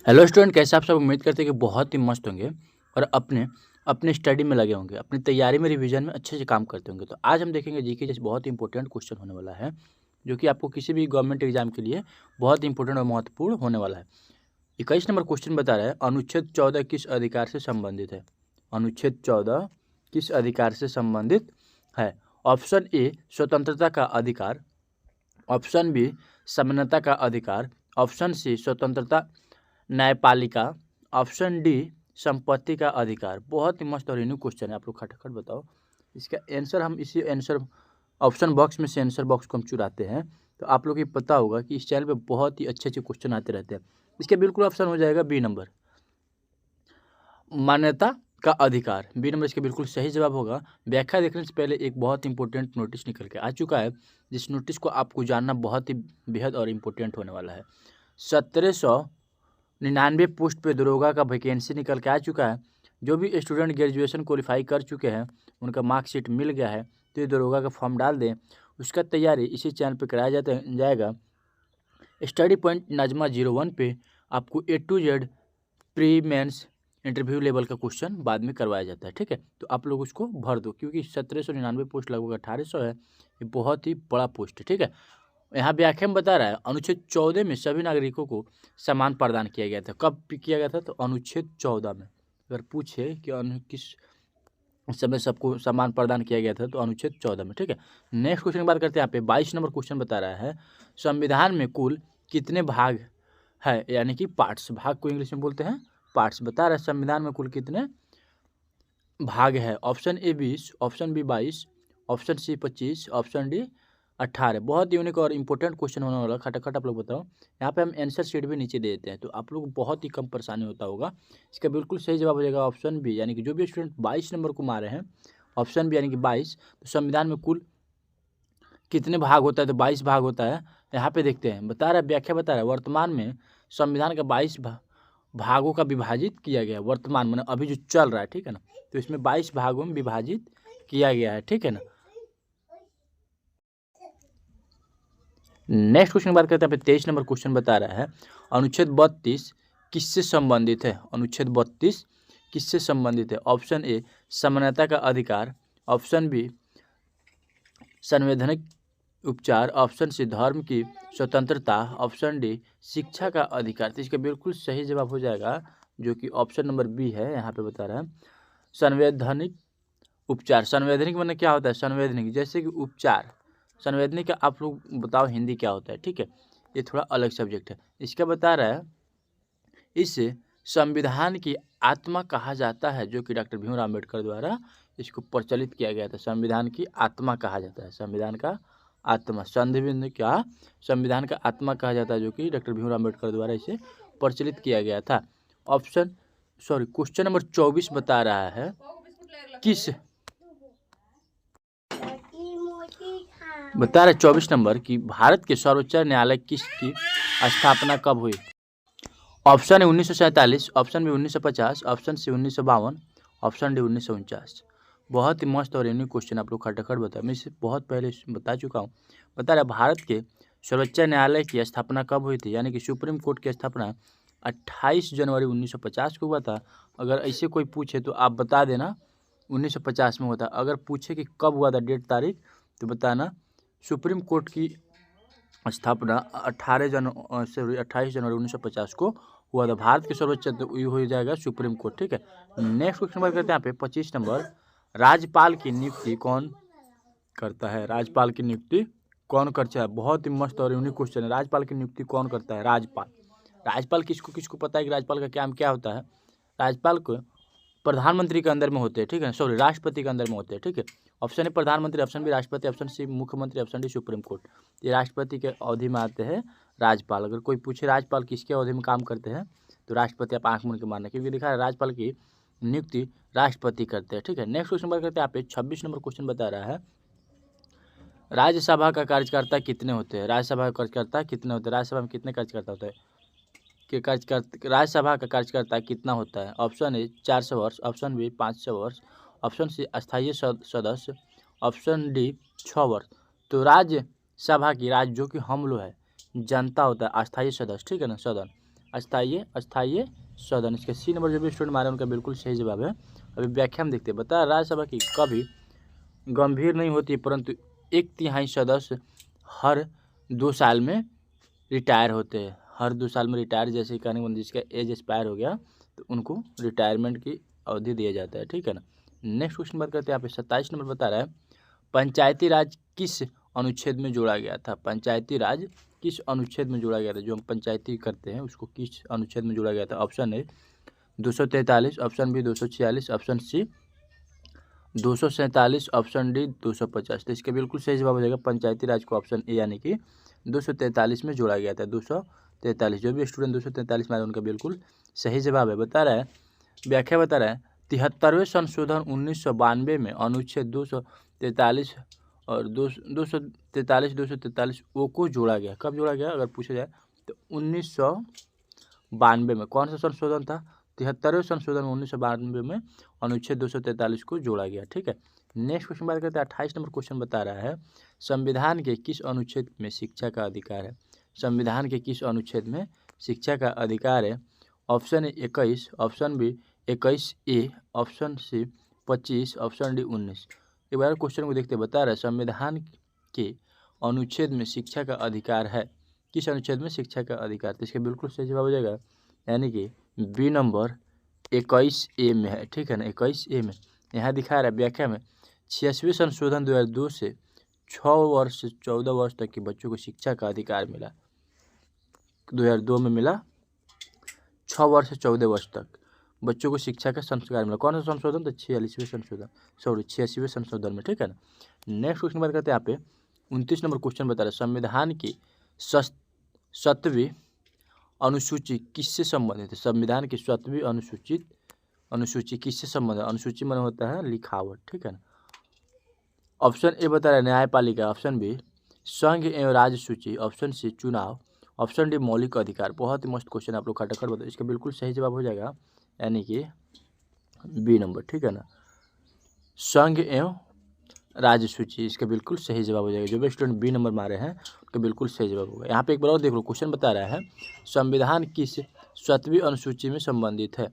Hello student, कैसे आप सब? उम्मीद करते हैं कि बहुत ही मस्त होंगे और अपने अपने स्टडी में लगे होंगे, अपनी तैयारी में, रिवीजन में अच्छे से काम करते होंगे। तो आज हम देखेंगे जीके जैसे बहुत ही इंपॉर्टेंट क्वेश्चन होने वाला है, जो कि आपको किसी भी गवर्नमेंट एग्जाम के लिए बहुत इंपॉर्टेंट और महत्वपूर्ण होने वाला है। 21 नंबर क्वेश्चन बता रहा है, अनुच्छेद 14 किस अधिकार से संबंधित है? अनुच्छेद 14 किस अधिकार से संबंधित है? ऑप्शन ए स्वतंत्रता का अधिकार, ऑप्शन बी समानता का अधिकार, ऑप्शन सी स्वतंत्रता न्यायपालिका, ऑप्शन डी संपत्ति का अधिकार। बहुत ही मस्त और यूनिक क्वेश्चन है, आप लोग खटाखट बताओ इसका आंसर। हम इसी आंसर ऑप्शन बॉक्स में से आंसर बॉक्स को हम चुराते हैं। तो आप लोग ये पता होगा कि इस चैनल पे बहुत ही अच्छे अच्छे क्वेश्चन आते रहते हैं। इसका बिल्कुल ऑप्शन हो जाएगा बी नंबर, मान्यता का अधिकार। बी नंबर इसका बिल्कुल सही जवाब होगा। व्याख्या देखने से पहले एक बहुत इंपॉर्टेंट नोटिस निकल के आ चुका है, जिस नोटिस को आपको जानना बहुत ही बेहद और इम्पोर्टेंट होने वाला है। 1799 पोस्ट पे दरोगा का वैकेंसी निकल के आ चुका है। जो भी स्टूडेंट ग्रेजुएशन क्वालिफाई कर चुके हैं, उनका मार्कशीट मिल गया है, तो ये दरोगा का फॉर्म डाल दें। उसका तैयारी इसी चैनल पे कराया जाएगा। स्टडी पॉइंट नाजमा 01 पे आपको A to Z pre mains interview level का क्वेश्चन बाद में करवाया जाता है। ठीक है, तो आप लोग उसको भर दो, क्योंकि 1799 पोस्ट लगभग 1800 है। ये बहुत ही बड़ा पोस्ट है। ठीक है, यहाँ व्याख्या में बता रहा है, अनुच्छेद 14 में सभी नागरिकों को सम्मान प्रदान किया गया था। कब किया गया था? तो अनुच्छेद 14 में। अगर पूछे कि किस समय सबको सम्मान प्रदान किया गया था, तो अनुच्छेद 14 में। ठीक है, नेक्स्ट क्वेश्चन की बात करते हैं। यहाँ पे 22 नंबर क्वेश्चन बता रहा है, संविधान में कुल कितने भाग है? यानी कि पार्ट्स, भाग को इंग्लिश में बोलते हैं पार्ट्स। बता रहा है संविधान में कुल कितने भाग है। Option A 20, option B 22, option C 25, option D 18। बहुत यूनिक और इंपॉर्टेंट क्वेश्चन होने वाला। खटाखट आप लोग बताओ। यहाँ पे हम आंसर शीट भी नीचे दे देते हैं, तो आप लोग बहुत ही कम परेशानी होता होगा। इसका बिल्कुल सही जवाब हो जाएगा ऑप्शन बी, यानी कि जो भी स्टूडेंट 22 नंबर को मारे हैं, ऑप्शन बी यानी कि 22। तो संविधान में कुल कितने भाग होता है? तो 22 भाग होता है। यहाँ पे देखते हैं, बता रहा है, व्याख्या बता रहा है, वर्तमान में संविधान का 22 भागों का विभाजित किया गया है। वर्तमान में अभी जो चल रहा है, ठीक है ना, तो इसमें 22 भागों में विभाजित किया गया है। ठीक है ना। नेक्स्ट क्वेश्चन की बात करते हैं। 23 नंबर क्वेश्चन बता रहा है, अनुच्छेद 32 किससे संबंधित है? अनुच्छेद 32 किससे संबंधित है? ऑप्शन ए समानता का अधिकार, ऑप्शन बी संवैधानिक उपचार, ऑप्शन सी धर्म की स्वतंत्रता, ऑप्शन डी शिक्षा का अधिकार। तो इसका बिल्कुल सही जवाब हो जाएगा, जो कि ऑप्शन नंबर बी है। यहाँ पे बता रहा है संवैधानिक उपचार। संवैधानिक मतलब क्या होता है? संवैधानिक जैसे कि उपचार। संवैधानिक का आप लोग बताओ हिंदी क्या होता है? ठीक है, ये थोड़ा अलग सब्जेक्ट है। इसका बता रहा है, इसे संविधान की आत्मा कहा जाता है, जो कि डॉक्टर भीमराव अम्बेडकर द्वारा इसको प्रचलित किया गया था। संविधान की आत्मा कहा जाता है, संविधान का आत्मा, संविधान क्या, संविधान का आत्मा कहा जाता है, जो कि डॉक्टर भीमराव अम्बेडकर द्वारा इसे प्रचलित किया गया था। ऑप्शन क्वेश्चन नंबर 24 बता रहा है, किस बता रहे 24 नंबर की भारत के सर्वोच्च न्यायालय किसकी स्थापना कब हुई? ऑप्शन है 1947, option B 1950, option C 1952, option D 1949। बहुत ही मस्त और यूनिक क्वेश्चन आप लोग खटाखट बताया। मैं इसे बहुत पहले बता चुका हूँ। बता रहा भारत के सर्वोच्च न्यायालय की स्थापना कब हुई थी, यानी कि सुप्रीम कोर्ट की स्थापना 28 जनवरी 1950 को हुआ था। अगर ऐसे कोई पूछे तो आप बता देना 1950 में हुआ था। अगर पूछे कि कब हुआ था, डेट तारीख, तो बताना सुप्रीम कोर्ट की स्थापना 28 जनवरी 1950 को हुआ था। भारत के सर्वोच्च हो जाएगा सुप्रीम कोर्ट। ठीक है, नेक्स्ट क्वेश्चन बात करते हैं। यहाँ पे 25 नंबर, राज्यपाल की नियुक्ति कौन करता है? राज्यपाल की नियुक्ति कौन करता है? बहुत ही मस्त और यूनिक क्वेश्चन है। राज्यपाल की नियुक्ति कौन करता है? राज्यपाल। राज्यपाल किसको किसको पता है कि राज्यपाल का काम क्या होता है? राज्यपाल को प्रधानमंत्री के अंदर में होते हैं। ठीक है, सॉरी, राष्ट्रपति के अंदर में होते हैं। ठीक है, ऑप्शन ए प्रधानमंत्री, ऑप्शन बी राष्ट्रपति, ऑप्शन सी मुख्यमंत्री, ऑप्शन डी सुप्रीम कोर्ट। ये राष्ट्रपति के अवधि में आते हैं राज्यपाल। अगर कोई पूछे राज्यपाल किसके अवधि में काम करते हैं, तो राष्ट्रपति आप आंख मूंद के मानना, क्योंकि दिखा है राज्यपाल की नियुक्ति राष्ट्रपति करते हैं। ठीक है, नेक्स्ट क्वेश्चन बात करते हैं। यहाँ पे 26 नंबर क्वेश्चन बता रहा है, राज्यसभा का कार्यकर्ता कितने होते हैं? राज्यसभा का कार्यकर्ता कितने होते हैं? राज्यसभा में कितने कार्यकर्ता होते हैं? कि राज्यसभा का कार्यकर्ता कितना होता है? ऑप्शन ए 400 वर्ष, ऑप्शन बी 500 वर्ष, ऑप्शन सी अस्थायी सदस्य, ऑप्शन डी 6 वर्ष। तो राज्यसभा की, राज्य जो कि हम लोग है, जनता होता है, अस्थायी सदस्य, ठीक है ना, सदन। अस्थायी अस्थायी सदन। इसके सी नंबर जो भी स्टूडेंट मारे उनका बिल्कुल सही जवाब है। अभी व्याख्या में देखते हैं। बता राज्यसभा की कभी गंभीर नहीं होती परंतु 1/3 सदस्य हर 2 साल में रिटायर होते हैं। हर 2 साल में रिटायर, जैसे कहने का जिसका एज एक्सपायर हो गया तो उनको रिटायरमेंट की अवधि दिया जाता है, ठीक है ना। नेक्स्ट क्वेश्चन बात करते हैं। यहाँ पे 27 नंबर बता रहा है पंचायती राज किस अनुच्छेद में जोड़ा गया था। पंचायती राज किस अनुच्छेद में जोड़ा गया था, जो हम पंचायती करते हैं उसको किस अनुच्छेद में जोड़ा गया था। Option A 243, option B 246, option C 247, option D 250। तो इसका बिल्कुल सही जवाब हो जाएगा पंचायती राज को ऑप्शन ए यानी कि 243 में जोड़ा गया था। 243 जो भी स्टूडेंट 243 मारे उनका बिल्कुल सही जवाब है। बता रहा है व्याख्या बता रहा है 73वें संशोधन 1992 में अनुच्छेद 243 और 243 ओ को जोड़ा गया। कब जोड़ा गया अगर पूछा जाए तो 1992 में। कौन सा संशोधन था? 73वें संशोधन 1992 में अनुच्छेद 243 को जोड़ा गया, ठीक है। नेक्स्ट क्वेश्चन बात करते हैं। 28 नंबर क्वेश्चन बता रहा है संविधान के किस अनुच्छेद में शिक्षा का अधिकार है। संविधान के किस अनुच्छेद में शिक्षा का अधिकार है। Option A 21, option B 21A, option C 25, option D 19। एक बार क्वेश्चन को देखते बता रहा है संविधान के अनुच्छेद में शिक्षा का अधिकार है। किस अनुच्छेद में शिक्षा का अधिकार, तो इसका बिल्कुल सही जवाब हो जाएगा यानी कि बी नंबर 21A में है, ठीक है ना। 21A में यहाँ दिखा रहा है व्याख्या में 86वें संशोधन 2002 से 6 वर्ष से 14 वर्ष तक के बच्चों को शिक्षा का अधिकार मिला। 2002 में मिला 6 वर्ष से 14 वर्ष तक बच्चों को शिक्षा का संस्कार मिला। कौन सा संशोधन? तो 46वें संशोधन, 86वें संशोधन में, ठीक है ना। नेक्स्ट क्वेश्चन बात करते हैं। यहाँ पे 29 नंबर क्वेश्चन बता रहा है संविधान की 7वीं अनुसूची किससे संबंधित है। संविधान की 7वीं अनुसूची किससे संबंधित है। अनुसूची मन होता है लिखावट, ठीक है ना। ऑप्शन ए बता रहा है न्यायपालिका, ऑप्शन बी संघ एवं राज्य सूची, ऑप्शन सी चुनाव, ऑप्शन डी मौलिक अधिकार। बहुत ही मस्त क्वेश्चन आप लोग खटाखट बताओ। इसका बिल्कुल सही जवाब हो जाएगा यानी कि बी नंबर, ठीक है ना, संघ एवं राज्य सूची। इसका बिल्कुल सही जवाब हो जाएगा। जो भी स्टूडेंट बी नंबर मारे हैं उसका बिल्कुल सही जवाब होगा। यहाँ पे एक बार और देख लो क्वेश्चन बता रहा है संविधान किस 7वीं अनुसूची में संबंधित है।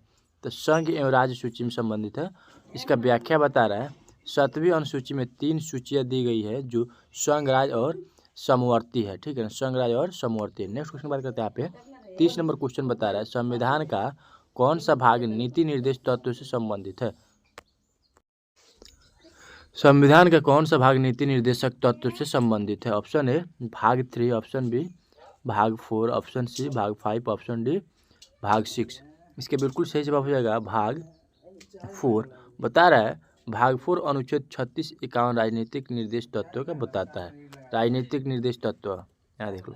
तो संघ एवं राज्य सूची में संबंधित है। इसका व्याख्या बता रहा है 7वीं अनुसूची में 3 सूचियाँ दी गई है जो संघ राज्य और समवर्ती है, ठीक है ना, संघ राज्य और समवर्ती है। नेक्स्ट क्वेश्चन बात करते हैं। यहाँ पे 30 नंबर क्वेश्चन बता रहा है संविधान का कौन सा भाग नीति निर्देश तत्व से संबंधित है। संविधान का कौन सा भाग नीति निर्देशक तत्व से संबंधित है। ऑप्शन ए भाग 3, ऑप्शन बी भाग 4, ऑप्शन सी भाग 5, ऑप्शन डी भाग 6। इसके बिल्कुल सही जवाब हो जाएगा भाग 4। बता रहा है भाग 4 अनुच्छेद 36, 51 राजनीतिक निर्देश तत्वों का बताता है। राजनीतिक निर्देश तत्व यहाँ देख लो,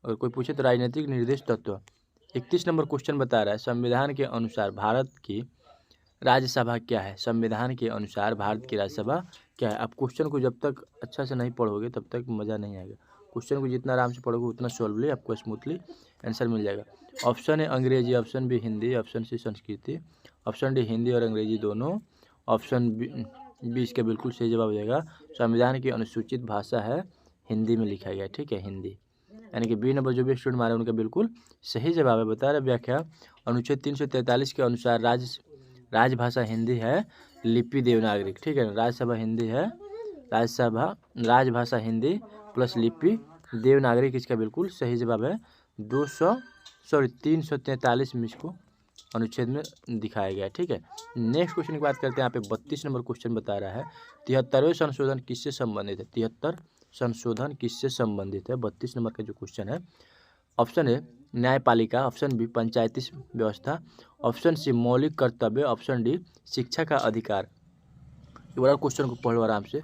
अगर कोई पूछे तो राजनीतिक निर्देश तत्व। 31 नंबर क्वेश्चन बता रहा है संविधान के अनुसार भारत की राज्यसभा क्या है। संविधान के अनुसार भारत की राज्यसभा क्या है। आप क्वेश्चन को जब तक अच्छा से नहीं पढ़ोगे तब तक मज़ा नहीं आएगा। क्वेश्चन को जितना आराम से पढ़ोगे उतना सॉल्वली आपको स्मूथली आंसर मिल जाएगा। ऑप्शन है Angrezi, option B Hindi, option C संस्कृति, ऑप्शन डी हिंदी और अंग्रेजी दोनों, ऑप्शन बी इसका बिल्कुल सही जवाब हो जाएगा संविधान की अनुसूचित भाषा है हिंदी में लिखा गया, ठीक है, हिंदी, यानी कि बी नंबर जो भी स्टूडेंट मारे उनका बिल्कुल सही जवाब है। बता रहे व्याख्या अनुच्छेद 343 के अनुसार राजभाषा हिंदी है, लिपि देवनागरी, ठीक है ना। राज्यसभा हिंदी है, राजभाषा हिंदी प्लस लिपि देवनागरी। इसका बिल्कुल सही जवाब है 343 में इसको अनुच्छेद में दिखाया गया, ठीक है। नेक्स्ट क्वेश्चन की बात करते हैं। यहाँ पे 32 नंबर क्वेश्चन बता रहा है 73वें संशोधन किससे संबंधित है। 73 संशोधन किससे संबंधित है, 32 नंबर का जो क्वेश्चन है। ऑप्शन ए न्यायपालिका, ऑप्शन बी पंचायती व्यवस्था, ऑप्शन सी मौलिक कर्तव्य, ऑप्शन डी शिक्षा का अधिकार। एक बार क्वेश्चन को पढ़ो आराम से।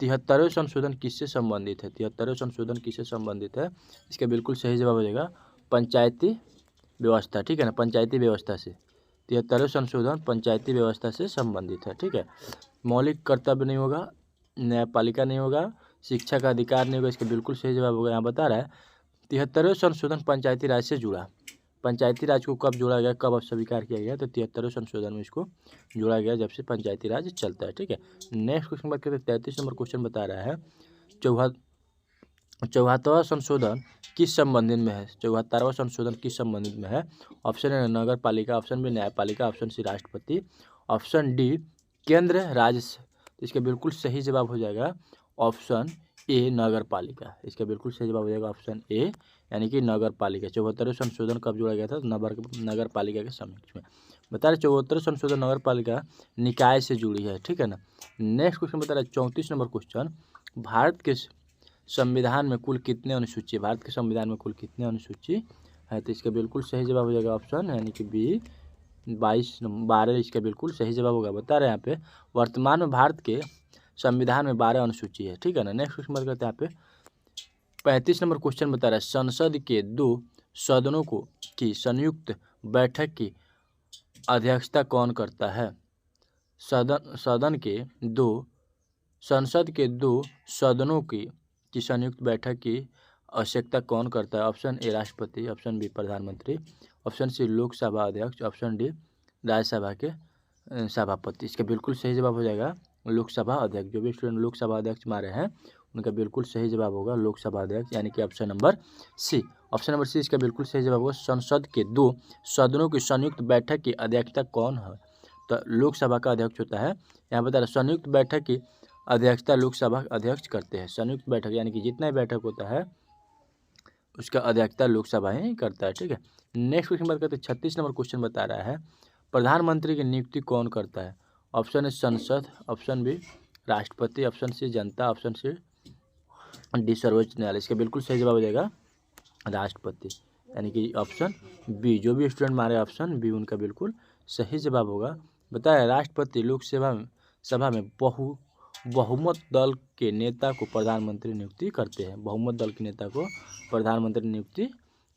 73वें संशोधन किससे संबंधित है। 73वें संशोधन किससे संबंधित है, इसका बिल्कुल सही जवाब हो जाएगा पंचायती व्यवस्था, ठीक है ना, पंचायती व्यवस्था से। 73वें संशोधन पंचायती व्यवस्था से संबंधित है, ठीक है। मौलिक कर्तव्य नहीं होगा, न्यायपालिका नहीं होगा, शिक्षा का अधिकार नहीं होगा। इसका बिल्कुल सही जवाब होगा। यहाँ बता रहा है 73वें संशोधन पंचायती राज से जुड़ा। पंचायती राज को कब जोड़ा गया, कब स्वीकार किया गया, तो 73वें संशोधन में इसको जोड़ा गया जब से पंचायती राज चलता है, ठीक है। नेक्स्ट क्वेश्चन बात करते हैं। 33 नंबर क्वेश्चन बता रहा है 74वां संशोधन किस संबंधित में है? 74वां संशोधन किस संबंधित में है? ऑप्शन ए नगर पालिका, ऑप्शन बी न्यायपालिका, ऑप्शन सी राष्ट्रपति, ऑप्शन डी केंद्र राज्य। तो इसका बिल्कुल सही जवाब हो जाएगा ऑप्शन ए नगर पालिका। इसका बिल्कुल सही जवाब हो जाएगा ऑप्शन ए यानी कि नगर पालिका। 74वें संशोधन कब जोड़ा गया था? नगर पालिका के समक्ष में। बता रहे 74वें संशोधन नगर पालिका निकाय से जुड़ी है, ठीक है ना। नेक्स्ट क्वेश्चन बता रहे 34 नंबर क्वेश्चन, भारत के संविधान में कुल कितने अनुसूची? भारत के संविधान में कुल कितने अनुसूची है? तो इसका बिल्कुल सही जवाब हो जाएगा ऑप्शन यानी कि बी 12 इसका बिल्कुल सही जवाब होगा। बता रहे हैं यहाँ पे वर्तमान में भारत के संविधान में 12 अनुसूची है, ठीक है ना। नेक्स्ट क्वेश्चन बात करते हैं यहाँ पे 35 नंबर क्वेश्चन बता रहा है संसद के 2 सदनों की संयुक्त बैठक की अध्यक्षता कौन करता है? संसद के 2 सदनों की संयुक्त बैठक की आवश्यकता कौन करता है? ऑप्शन ए राष्ट्रपति, ऑप्शन बी प्रधानमंत्री, ऑप्शन सी लोकसभा अध्यक्ष, ऑप्शन डी राज्यसभा के सभापति। इसका बिल्कुल सही जवाब हो जाएगा लोकसभा अध्यक्ष। जो भी स्टूडेंट लोकसभा अध्यक्ष मारे हैं उनका बिल्कुल सही जवाब होगा लोकसभा अध्यक्ष यानी कि option number C. Option number C इसका बिल्कुल सही जवाब होगा। संसद के 2 सदनों की संयुक्त बैठक की अध्यक्षता कौन है? तो लोकसभा का अध्यक्ष होता है। यहाँ बता रहा संयुक्त बैठक की अध्यक्षता लोकसभा अध्यक्ष करते हैं। संयुक्त बैठक यानी कि जितना बैठक होता है उसका अध्यक्षता लोकसभा ही करता है, ठीक है। नेक्स्ट क्वेश्चन बात करते हैं 36 नंबर क्वेश्चन बता रहा है प्रधानमंत्री की नियुक्ति कौन करता है? ऑप्शन ए संसद, ऑप्शन बी राष्ट्रपति, ऑप्शन सी जनता, ऑप्शन सी डी सर्वोच्च न्यायालय। इसका बिल्कुल सही जवाब हो जाएगा राष्ट्रपति यानी कि ऑप्शन बी। जो भी स्टूडेंट मारे ऑप्शन बी उनका बिल्कुल सही जवाब होगा। बताया राष्ट्रपति सभा में बहुमत दल के नेता को प्रधानमंत्री नियुक्ति करते हैं। बहुमत दल के नेता को प्रधानमंत्री नियुक्ति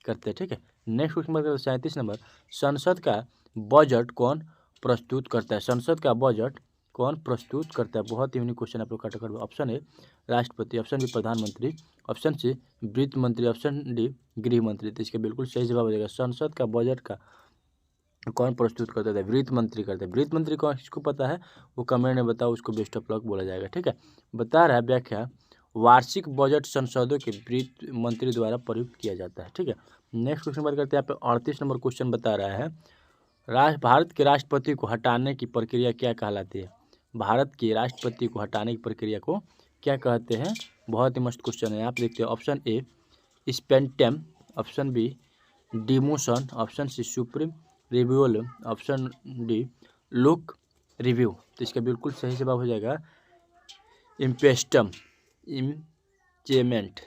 करते हैं, ठीक है। नेक्स्ट क्वेश्चन बात करते हैं 37 नंबर संसद का बजट कौन प्रस्तुत करता है? संसद का बजट कौन प्रस्तुत करता है? बहुत ही यूनिक क्वेश्चन आप लोग काट कर। ऑप्शन ए राष्ट्रपति, ऑप्शन बी प्रधानमंत्री, ऑप्शन सी वित्त मंत्री, ऑप्शन डी गृह मंत्री। तो इसका बिल्कुल सही जवाब हो जाएगा संसद का बजट का कौन प्रस्तुत करता है? वित्त मंत्री करते हैं। वित्त मंत्री कौन, किसको पता है वो कमेंट में बताओ, उसको बेस्ट ऑफ लक बोला जाएगा, ठीक है। बता रहा है व्याख्या वार्षिक बजट संसदों के वित्त मंत्री द्वारा प्रयुक्त किया जाता है, ठीक है। नेक्स्ट क्वेश्चन बात करते हैं यहाँ पे 38 नंबर क्वेश्चन बता रहा है भारत के राष्ट्रपति को हटाने की प्रक्रिया क्या कहलाती है? भारत के राष्ट्रपति को हटाने की प्रक्रिया को क्या कहते हैं? बहुत ही मस्त क्वेश्चन है। आप देखते हैं ऑप्शन ए स्पेंटेम, option B demotion, option C supreme रिव्यूअल, ऑप्शन डी लुक रिव्यू। तो इसका बिल्कुल सही जवाब हो जाएगा इम्पेस्टम, इम्चेमेंट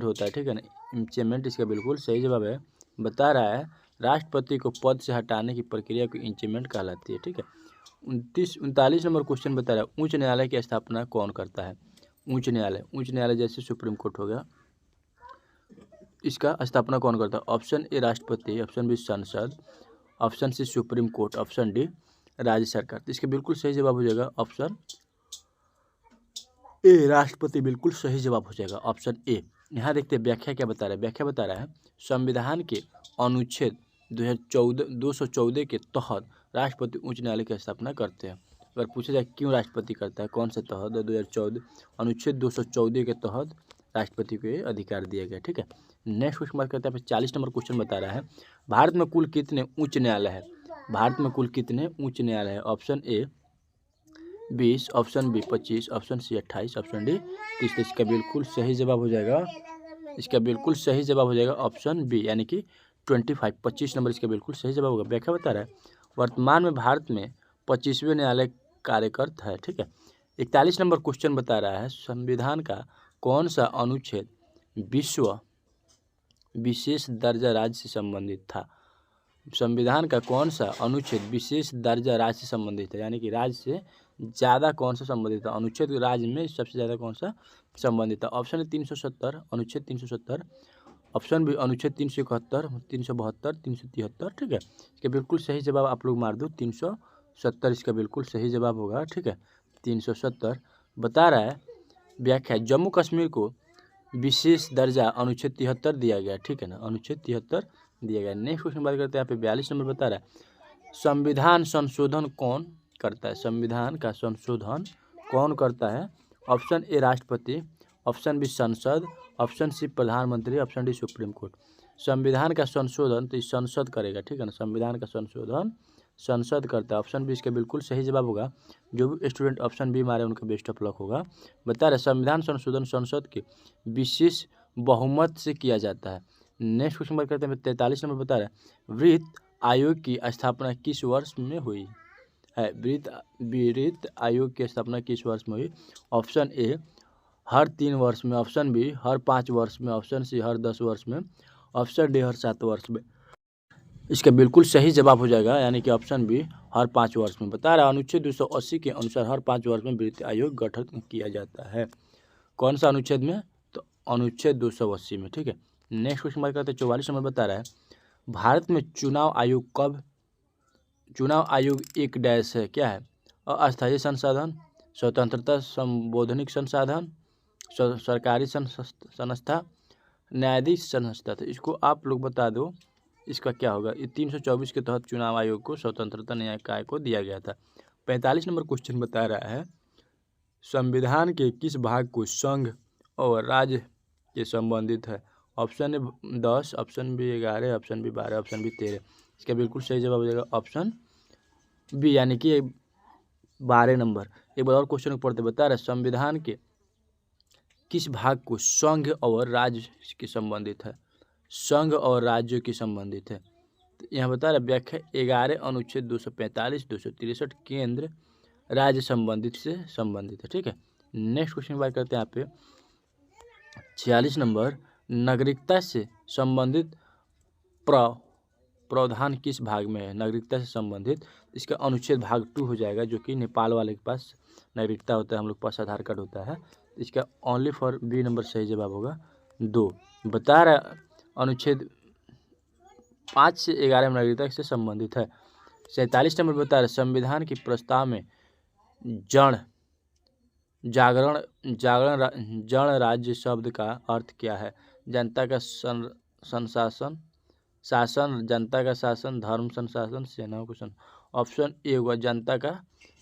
होता है, ठीक है ना। इम्चेमेंट इसका बिल्कुल सही जवाब है। बता रहा है राष्ट्रपति को पद से हटाने की प्रक्रिया को इंचमेंट कहलाती है, ठीक है। 39 नंबर क्वेश्चन बता रहा है उच्च न्यायालय की स्थापना कौन करता है? उच्च न्यायालय जैसे सुप्रीम कोर्ट हो गया, इसका स्थापना कौन करता है? ऑप्शन ए राष्ट्रपति, ऑप्शन बी संसद, option C supreme court, option D राज्य सरकार। तो इसका बिल्कुल सही जवाब हो जाएगा ऑप्शन ए राष्ट्रपति। बिल्कुल सही जवाब हो जाएगा ऑप्शन ए। यहाँ देखते हैं व्याख्या क्या बता रहा है। व्याख्या बता रहा है संविधान के अनुच्छेद 214 के तहत राष्ट्रपति उच्च न्यायालय की स्थापना करते हैं। अगर पूछा जाए क्यों राष्ट्रपति करता है, कौन से तहत? 2014 अनुच्छेद 214 के तहत राष्ट्रपति को ये अधिकार दिया गया, ठीक है। नेक्स्ट क्वेश्चन बात करते हैं 40 नंबर क्वेश्चन बता रहा है भारत में कुल कितने उच्च न्यायालय है? भारत में कुल कितने उच्च न्यायालय है? Option A 20, option B 25, option C 28, option D 30। इसका बिल्कुल सही जवाब हो जाएगा, इसका बिल्कुल सही जवाब हो जाएगा ऑप्शन बी यानी कि 25 नंबर इसका बिल्कुल सही जवाब होगा। व्याख्या बता रहा है वर्तमान में भारत में 25वें न्यायालय कार्यरत है, ठीक है। 41 नंबर क्वेश्चन बता रहा है संविधान का कौन सा अनुच्छेद विश्व विशेष दर्जा राज्य से संबंधित था? संविधान का कौन सा अनुच्छेद विशेष दर्जा राज्य से संबंधित है यानी कि राज्य से ज़्यादा कौन सा संबंधित है? अनुच्छेद राज्य में सबसे ज़्यादा कौन सा संबंधित है? ऑप्शन है 370, अनुच्छेद 370, ऑप्शन बी अनुच्छेद 371, 372, 373, ठीक है। इसका बिल्कुल सही जवाब आप लोग मार दो 370 इसका बिल्कुल सही जवाब होगा, ठीक है। 370 बता रहा है व्याख्या जम्मू कश्मीर को विशेष दर्जा अनुच्छेद 73 दिया गया, ठीक है ना, अनुच्छेद 73 दिया गया। नेक्स्ट क्वेश्चन बात करते हैं यहाँ पे 42 नंबर बता रहा है संविधान संशोधन कौन करता है? संविधान का संशोधन कौन करता है? ऑप्शन ए राष्ट्रपति, ऑप्शन बी संसद, ऑप्शन सी प्रधानमंत्री, ऑप्शन डी सुप्रीम कोर्ट। संविधान का संशोधन तो इस संसद करेगा, ठीक है ना, संविधान का संशोधन संसद करता है। ऑप्शन बी इसका बिल्कुल सही जवाब होगा। जो भी स्टूडेंट ऑप्शन बी मारे उनका बेस्ट ऑफ लक होगा। बता रहे संविधान संशोधन संसद के विशेष बहुमत से किया जाता है। नेक्स्ट क्वेश्चन बात करते हैं 43 नंबर। बता रहे वित्त आयोग की स्थापना किस वर्ष में हुई है? वित्त आयोग की स्थापना किस वर्ष में हुई? ऑप्शन ए हर 3 वर्ष में, ऑप्शन बी हर 5 वर्ष में, ऑप्शन सी हर 10 वर्ष में, ऑप्शन डी हर 7 वर्ष में। इसका बिल्कुल सही जवाब हो जाएगा यानी कि ऑप्शन बी हर 5 वर्ष में। बता रहा अनुच्छेद 280 के अनुसार हर 5 वर्ष में वित्त आयोग गठन किया जाता है। कौन सा अनुच्छेद में? तो अनुच्छेद 280 में, ठीक है। नेक्स्ट क्वेश्चन बात करते हैं 44 नंबर। बता रहा है भारत में चुनाव आयोग एक डैश है, क्या है? अस्थायी संसाधन, स्वतंत्रता संवैधानिक संसाधन, सरकारी संस्था, न्यायाधीश संस्था। तो इसको आप लोग बता दो इसका क्या होगा। ये 324 के तहत चुनाव आयोग को स्वतंत्रता न्यायिक को दिया गया था। 45 नंबर क्वेश्चन बता रहा है संविधान के किस भाग को संघ और राज्य के संबंधित है? Option A 10, option B 11, option B 12, option B 13। इसका बिल्कुल सही जवाब हो जाएगा ऑप्शन बी यानी कि 12 नंबर। एक बार और क्वेश्चन पढ़ते। बता रहे संविधान के किस भाग को संघ और राज्य के संबंधित है? संघ और राज्यों के संबंधित है। तो यहाँ बता रहे व्याख्या 11 अनुच्छेद 245, 263 केंद्र राज्य संबंधित से संबंधित है, ठीक है। नेक्स्ट क्वेश्चन बात करते हैं यहाँ पे 46 नंबर। नागरिकता से संबंधित प्रावधान किस भाग में है? नागरिकता से संबंधित इसका अनुच्छेद भाग 2 हो जाएगा, जो कि नेपाल वाले के पास नागरिकता होता है, हम लोग के पास आधार कार्ड होता है। इसका ओनली फॉर बी नंबर सही जवाब होगा 2। बता रहा अनुच्छेद 5 से 11 में नागरिकता से संबंधित है। 47 नंबर बता रहे संविधान के प्रस्ताव में जन राज्य शब्द का अर्थ क्या है? जनता का शासन, जनता का शासन, धर्म संशासन, सेनाओं को शासन। ऑप्शन ए होगा जनता का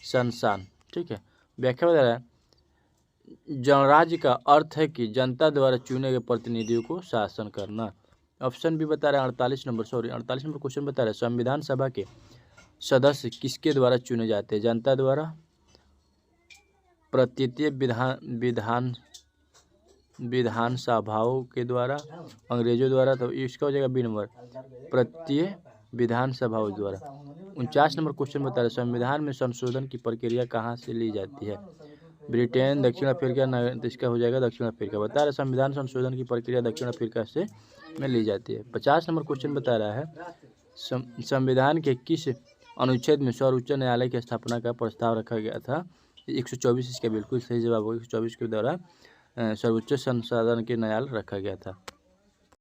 संशासन, ठीक है। व्याख्या बता रहा है जनराज्य का अर्थ है कि जनता द्वारा चुने गए प्रतिनिधियों को शासन करना। ऑप्शन बी बता रहा है 48 नंबर क्वेश्चन बता रहा है संविधान सभा के सदस्य किसके द्वारा चुने जाते हैं? जनता द्वारा, प्रत्येक विधान सभाओं के द्वारा, अंग्रेजों द्वारा। तो इसका हो जाएगा बी नंबर, प्रत्येक विधान सभाओं द्वारा। 49 नंबर क्वेश्चन बता रहे संविधान में संशोधन की प्रक्रिया कहाँ से ली जाती है? ब्रिटेन, दक्षिण अफ्रीका, तो इसका हो जाएगा दक्षिण अफ्रीका। बता रहे संविधान संशोधन की प्रक्रिया दक्षिण अफ्रीका से में ली जाती है। 50 नंबर क्वेश्चन बता रहा है संविधान के किस अनुच्छेद में सर्वोच्च न्यायालय की स्थापना का प्रस्ताव रखा गया था? 124 इसका बिल्कुल सही जवाब होगा। 124 के द्वारा सर्वोच्च संसाधन के न्यायालय रखा गया था।